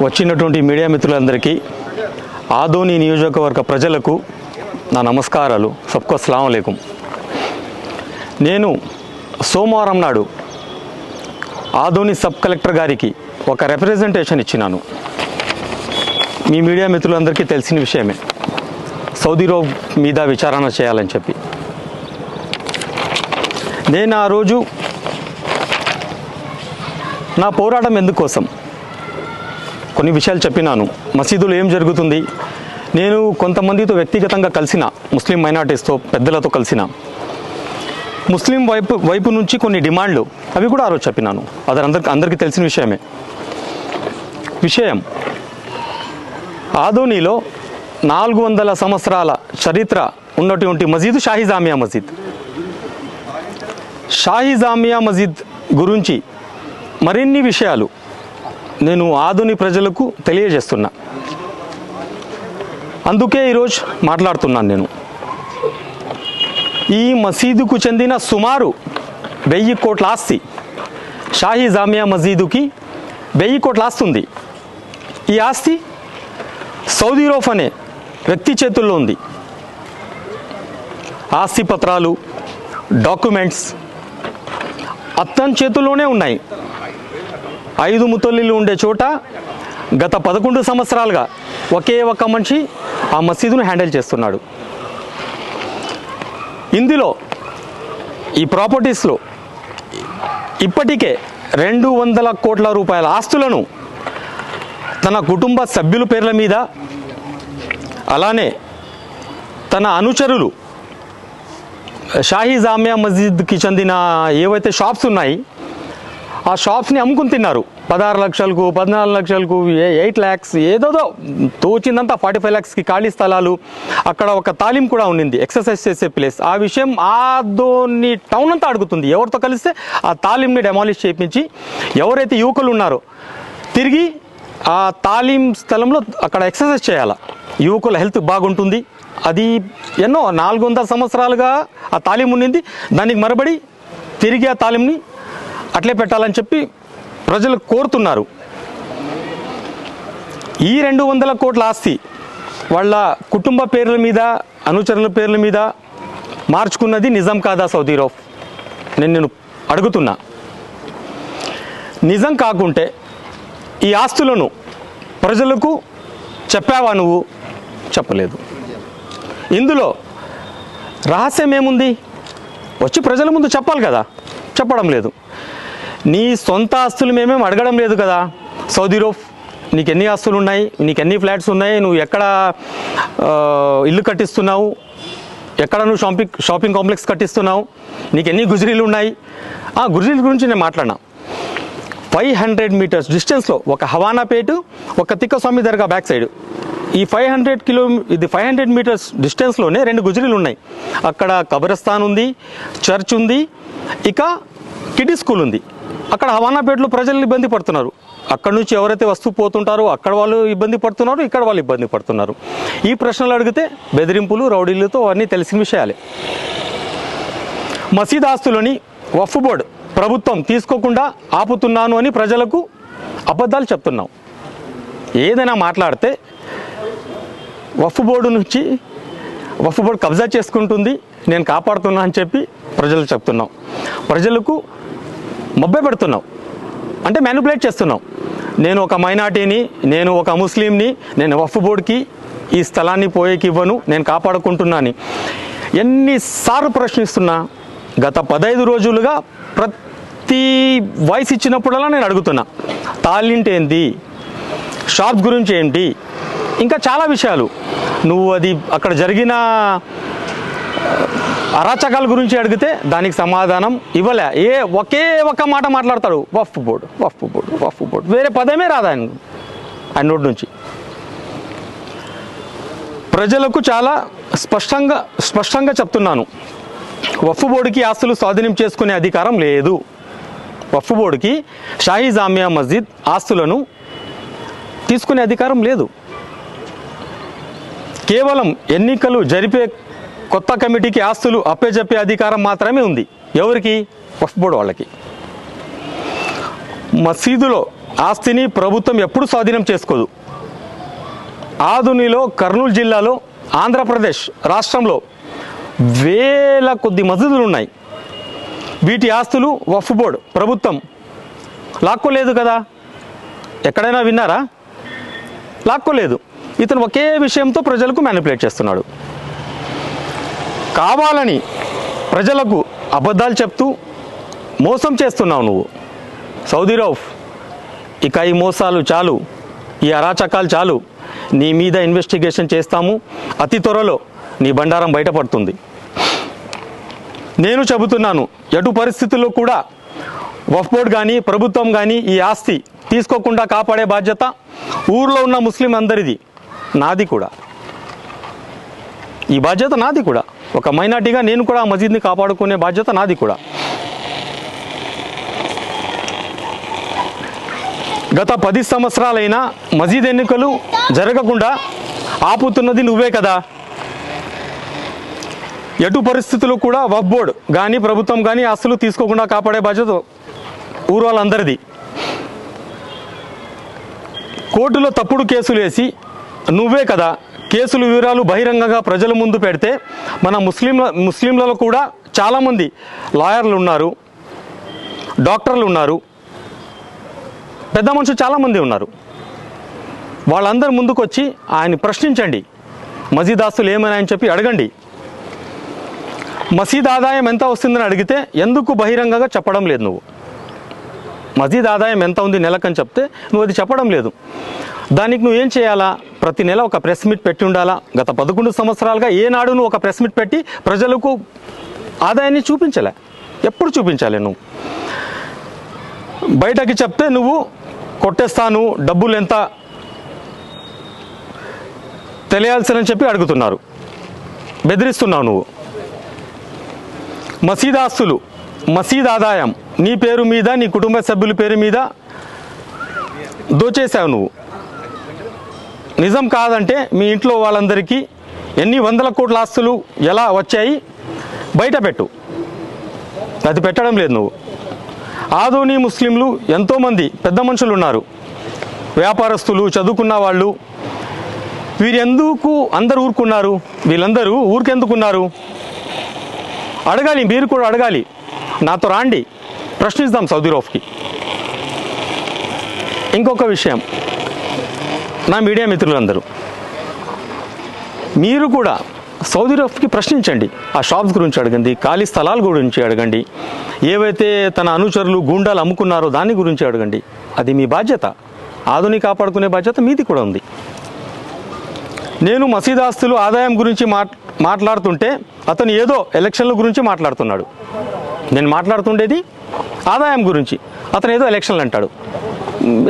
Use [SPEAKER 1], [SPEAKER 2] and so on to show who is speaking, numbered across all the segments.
[SPEAKER 1] వచ్చినటువంటి మీడియా మిత్రులందరికీ ఆదోని నియోజకవర్గ ప్రజలకు నా నమస్కారాలు. సబ్కు అస్సలాము అలైకుం. నేను సోమవారం నాడు ఆదోని సబ్ కలెక్టర్ గారికి ఒక రిప్రజెంటేషన్ ఇచ్చినాను. మీ మీడియా మిత్రులందరికీ తెలిసిన విషయమే, సౌదీ రోగ్ మీద విచారణ చేయాలని చెప్పి. నేను ఆ రోజు నా పోరాటం ఎందుకోసం కొన్ని విషయాలు చెప్పినాను. మసీదులో ఏం జరుగుతుంది, నేను కొంతమందితో వ్యక్తిగతంగా కలిసిన, ముస్లిం మైనార్టీస్తో పెద్దలతో కలిసిన, ముస్లిం వైపు నుంచి కొన్ని డిమాండ్లు అవి కూడా ఆ రోజు చెప్పినాను. అది అందరికీ తెలిసిన విషయం. ఆదోనిలో 400 సంవత్సరాల చరిత్ర ఉన్నటువంటి మసీదు షాహీ జామియా మసీద్. షాహీ జామియా మసీద్ గురించి మరిన్ని విషయాలు నేను ఆదోని ప్రజలకు తెలియజేస్తున్నా. అందుకే ఈరోజు మాట్లాడుతున్నాను. నేను ఈ మసీదుకు చెందిన సుమారు 1000 కోట్ల ఆస్తి, షాహీ జామియా మసీదుకి 1000 కోట్ల ఆస్తి ఉంది. ఈ ఆస్తి సౌదీ రోఫ్ అనే వ్యక్తి చేతుల్లో ఉంది. ఆస్తి పత్రాలు, డాక్యుమెంట్స్ అతని చేతుల్లోనే ఉన్నాయి. 5 ముతల్లీలు ఉండే చోట గత 11 సంవత్సరాలుగా ఒకే ఒక మనిషి ఆ మసీదును హ్యాండిల్ చేస్తున్నాడు. ఇందులో ఈ ప్రాపర్టీస్లో ఇప్పటికే 200 కోట్ల రూపాయల ఆస్తులను తన కుటుంబ సభ్యుల పేర్ల మీద, అలానే తన అనుచరులు షాహీ జామియా మసీద్కి చెందిన ఏవైతే షాప్స్ ఉన్నాయి ఆ షాప్స్ని అమ్ముకుని తిన్నారు. 16 లక్షలకు, 14 లక్షలకు, 8 lakhs, ఏదోదో తోచిందంతా 45 lakhsకి ఖాళీ స్థలాలు. అక్కడ ఒక తాలీం కూడా ఉండింది, ఎక్సర్సైజ్ చేసే ప్లేస్. ఆ విషయం ఆదోని టౌన్ అంతా అడుగుతుంది. ఎవరితో కలిస్తే ఆ తాలీంని డెమాలిష్ చేయించి ఎవరైతే యువకులు ఉన్నారో తిరిగి ఆ తాలీం స్థలంలో అక్కడ ఎక్సర్సైజ్ చేయాలి. యువకుల హెల్త్ బాగుంటుంది. అది ఎన్నో 400 సంవత్సరాలుగా ఆ తాలీం ఉండింది. దానికి మరబడి తిరిగి ఆ తాలీంని అట్లే పెట్టాలని చెప్పి ప్రజలు కోరుతున్నారు. ఈ 200 కోట్ల ఆస్తి వాళ్ళ కుటుంబ పేర్ల మీద, అనుచరుల పేర్ల మీద మార్చుకున్నది నిజం కాదా సౌదీ రోఫ్? నేను అడుగుతున్నా. నిజం కాకుంటే ఈ ఆస్తులను ప్రజలకు చెప్పావా? నువ్వు చెప్పలేదు. ఇందులో రహస్యం ఏముంది? వచ్చి ప్రజల ముందు చెప్పాలి కదా, చెప్పడం లేదు. నీ సొంత ఆస్తులు మేమేం అడగడం లేదు కదా. సౌదీ రోఫ్ నీకు ఎన్ని ఆస్తులు ఉన్నాయి, నీకు ఎన్ని ఫ్లాట్స్ ఉన్నాయి, నువ్వు ఎక్కడ ఇల్లు కట్టిస్తున్నావు, ఎక్కడ నువ్వు షాపింగ్ కాంప్లెక్స్ కట్టిస్తున్నావు, నీకు ఎన్ని గుజరీలు ఉన్నాయి? ఆ గుజరీల గురించి నేను మాట్లాడినా. 500 మీటర్స్ డిస్టెన్స్లో ఒక హవానాపేటు, ఒక తిక్కస్వామి దర్గా బ్యాక్ సైడ్, ఈ 500 మీటర్స్ డిస్టెన్స్లోనే 2 గుజరీలు ఉన్నాయి. అక్కడ కబరస్థాన్ ఉంది, చర్చ్ ఉంది, ఇక కిడ్డీ స్కూల్ ఉంది. అక్కడ హవానాపేటలో ప్రజలు ఇబ్బంది పడుతున్నారు. అక్కడ నుంచి ఎవరైతే వస్తూ పోతుంటారో అక్కడ వాళ్ళు ఇబ్బంది పడుతున్నారు, ఇక్కడ వాళ్ళు ఇబ్బంది పడుతున్నారు. ఈ ప్రశ్నలు అడిగితే బెదిరింపులు, రౌడీలతో అన్నీ తెలిసిన విషయాలే. మసీద్ ఆస్తులని వక్ఫ్ బోర్డ్ ప్రభుత్వం తీసుకోకుండా ఆపుతున్నాను అని ప్రజలకు అబద్ధాలు చెప్తున్నాం. ఏదైనా మాట్లాడితే వక్ఫ్ బోర్డు కబ్జా చేసుకుంటుంది, నేను కాపాడుతున్నా అని చెప్పి ప్రజలకు చెప్తున్నాం. ప్రజలకు మభ్య పెడుతున్నాం, అంటే మ్యానిపులేట్ చేస్తున్నాం. నేను ఒక మైనార్టీని, నేను ఒక ముస్లింని, నేను వక్ఫ్ బోర్డుకి ఈ స్థలాన్ని పోయేకి ఇవ్వను, నేను కాపాడుకుంటున్నాను. ఎన్నిసార్లు ప్రశ్నిస్తున్నా? గత 15 రోజులుగా ప్రతి వాయిస్ ఇచ్చినప్పుడల్లా నేను అడుగుతున్నా. తాలింట్ ఏంటి, షాప్స్ గురించి ఏంటి, ఇంకా చాలా విషయాలు. నువ్వు అది అక్కడ జరిగిన అరాచకాల గురించి అడిగితే దానికి సమాధానం ఇవ్వలే. ఒకే ఒక మాట మాట్లాడతాడు, వక్ఫ్ బోర్డు. వేరే పదమే రాదు ఆయన నోటి నుంచి. ప్రజలకు చాలా స్పష్టంగా చెప్తున్నాను, వక్ఫ్ బోర్డుకి ఆస్తులు స్వాధీనం చేసుకునే అధికారం లేదు. వక్ఫ్ బోర్డుకి షాహీ జామియా మస్జిద్ ఆస్తులను తీసుకునే అధికారం లేదు. కేవలం ఎన్నికలు జరిపే కొత్త కమిటీకి ఆస్తులు అప్పచెప్పే అధికారం మాత్రమే ఉంది. ఎవరికి? వక్ఫ్ బోర్డు వాళ్ళకి. మసీదులో ఆస్తిని ప్రభుత్వం ఎప్పుడు స్వాధీనం చేసుకోదు. ఆధునిలో కర్నూలు జిల్లాలో ఆంధ్రప్రదేశ్ రాష్ట్రంలో వేల కొద్ది మసీదులు ఉన్నాయి. వీటి ఆస్తులు వక్ఫ్ బోర్డు ప్రభుత్వం లాక్కోలేదు కదా. ఎక్కడైనా విన్నారా? లాక్కోలేదు. ఇతను ఒకే విషయంతో ప్రజలకు మ్యానిపులేట్ చేస్తున్నాడు. కావాలని ప్రజలకు అబద్ధాలు చెప్తూ మోసం చేస్తున్నావు నువ్వు. సౌదీ రౌఫ్, ఇక ఈ మోసాలు చాలు, ఈ అరాచకాలు చాలు. నీ మీద ఇన్వెస్టిగేషన్ చేస్తాము. అతి త్వరలో నీ బండారం బయటపడుతుంది. నేను చెబుతున్నాను, ఎటు పరిస్థితుల్లో కూడా వక్ఫ్ బోర్డు కానీ ప్రభుత్వం కానీ ఈ ఆస్తి తీసుకోకుండా కాపాడే బాధ్యత ఊర్లో ఉన్న ముస్లిం అందరిది, నాది కూడా. ఈ బాధ్యత నాది కూడా. ఒక మైనార్టీగా నేను కూడా ఆ మసీద్ని కాపాడుకునే బాధ్యత నాది కూడా. గత 10 సంవత్సరాలైనా మసీద్ ఎన్నికలు జరగకుండా ఆపుతున్నది నువ్వే కదా. ఎటు పరిస్థితులు కూడా వక్ఫ్ బోర్డు కానీ ప్రభుత్వం కానీ ఆస్తులు తీసుకోకుండా కాపాడే బాధ్యత ఊరు వాళ్ళందరిది. కోర్టులో తప్పుడు కేసులు వేసి నువ్వే కదా కేసుల వివరాలు బహిరంగంగా ప్రజల ముందు పెడితే మన ముస్లింలలో కూడా చాలామంది లాయర్లు ఉన్నారు, డాక్టర్లు ఉన్నారు, పెద్ద మనుషులు చాలామంది ఉన్నారు. వాళ్ళందరి ముందుకు వచ్చి ఆయన్ని ప్రశ్నించండి. మసీద్ ఆస్తులు ఏమైనా చెప్పి అడగండి. మసీద్ ఆదాయం ఎంత వస్తుందని అడిగితే ఎందుకు బహిరంగంగా చెప్పడం లేదు నువ్వు? మసీద్ ఆదాయం ఎంత ఉంది నెలకని చెప్తే నువ్వు అది చెప్పడం లేదు. దానికి నువ్వు ఏం చేయాలా? ప్రతి నెల ఒక ప్రెస్ మీట్ పెట్టి ఉండాలా. గత 11 సంవత్సరాలుగా ఏనాడు నువ్వు ఒక ప్రెస్ మీట్ పెట్టి ప్రజలకు ఆదాయాన్ని చూపించలే. ఎప్పుడు చూపించాలి నువ్వు? బయటకి చెప్తే నువ్వు కొట్టేస్తాను, డబ్బులు ఎంత తెలియాల్సినని చెప్పి అడుగుతున్నారు, బెదిరిస్తున్నావు నువ్వు. మసీద్ ఆస్తులు, మసీద్ ఆదాయం నీ పేరు మీద, నీ కుటుంబ సభ్యుల పేరు మీద దోచేసావు నువ్వు. నిజం కాదంటే మీ ఇంట్లో వాళ్ళందరికీ ఎన్ని వందల కోట్ల ఆస్తులు ఎలా వచ్చాయి బయట పెట్టు. అది పెట్టడం లేదు నువ్వు. ఆధుని ముస్లింలు ఎంతోమంది పెద్ద మనుషులు ఉన్నారు, వ్యాపారస్తులు, చదువుకున్న వాళ్ళు. వీరెందుకు అందరు ఊరుకున్నారు? వీళ్ళందరూ ఊరికెందుకున్నారు? అడగాలి, మీరు కూడా అడగాలి. నాతో రాండి, ప్రశ్నిస్తాం సౌదీ రౌఫ్కి. ఇంకొక విషయం, నా మీడియా మిత్రులందరూ మీరు కూడా సౌదీ రౌఫ్కి ప్రశ్నించండి. ఆ షాప్స్ గురించి అడగండి, ఖాళీ స్థలాల గురించి అడగండి, ఏవైతే తన అనుచరులు గూండాలు అమ్ముకున్నారో దాని గురించి అడగండి. అది మీ బాధ్యత. ఆధుని కాపాడుకునే బాధ్యత మీది కూడా ఉంది. నేను మసీద్ ఆస్తులు ఆదాయం గురించి మాట్లాడుతుంటే అతను ఏదో ఎలక్షన్ల గురించి మాట్లాడుతున్నాడు. నేను మాట్లాడుతుండేది ఆదాయం గురించి, అతను ఏదో ఎలక్షన్లు అంటాడు.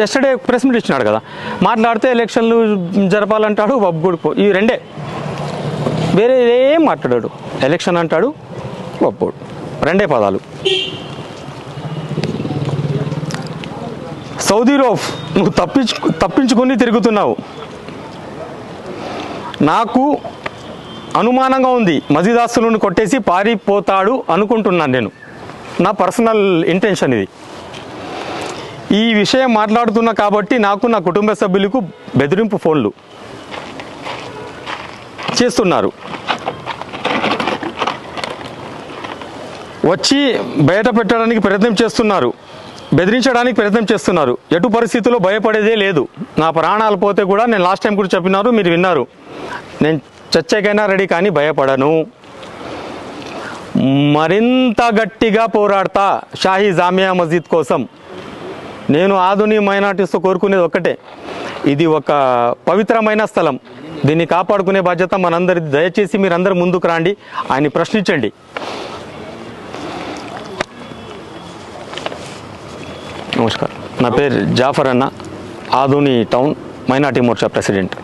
[SPEAKER 1] ఎస్టర్డే ప్రెస్ మీట్ ఇచ్చినాడు కదా, మాట్లాడితే ఎలక్షన్లు జరపాలంటాడు, వక్ఫ్ బోర్డు, ఈ రెండే, వేరే ఏం మాట్లాడాడు. ఎలక్షన్ అంటాడు, వక్ఫ్ బోర్డు, రెండే పదాలు. సౌదీ రౌఫ్, నువ్వు తప్పించుకొని తిరుగుతున్నావు. నాకు అనుమానంగా ఉంది, మసీద్ ఆస్తులను కొట్టేసి పారిపోతాడు అనుకుంటున్నాను నేను. నా పర్సనల్ ఇంటెన్షన్ ఇది. ఈ విషయం మాట్లాడుతున్నా కాబట్టి నాకు, నా కుటుంబ సభ్యులకు బెదిరింపు ఫోన్లు చేస్తున్నారు. వచ్చి బయట పెట్టడానికి ప్రయత్నం చేస్తున్నారు, బెదిరించడానికి ప్రయత్నం చేస్తున్నారు. ఎటు పరిస్థితుల్లో భయపడేదే లేదు. నా ప్రాణాలు పోతే కూడా, నేను లాస్ట్ టైం కూడా చెప్పినారు, మీరు విన్నారు, నేను చచ్చేకైనా రెడీ, కానీ భయపడను. మరింత గట్టిగా పోరాడతా షాహీ జామియా మస్జిద్ కోసం. నేను ఆధునిక మైనారిటీస్తో కోరుకునేది ఒక్కటే, ఇది ఒక పవిత్రమైన స్థలం, దీన్ని కాపాడుకునే బాధ్యత మనందరిది. దయచేసి మీరందరూ ముందుకు రండి, ఆయన్ని ప్రశ్నించండి. నమస్కారం, నా పేరు జాఫర్ అన్న, Adoni town minority Morcha president.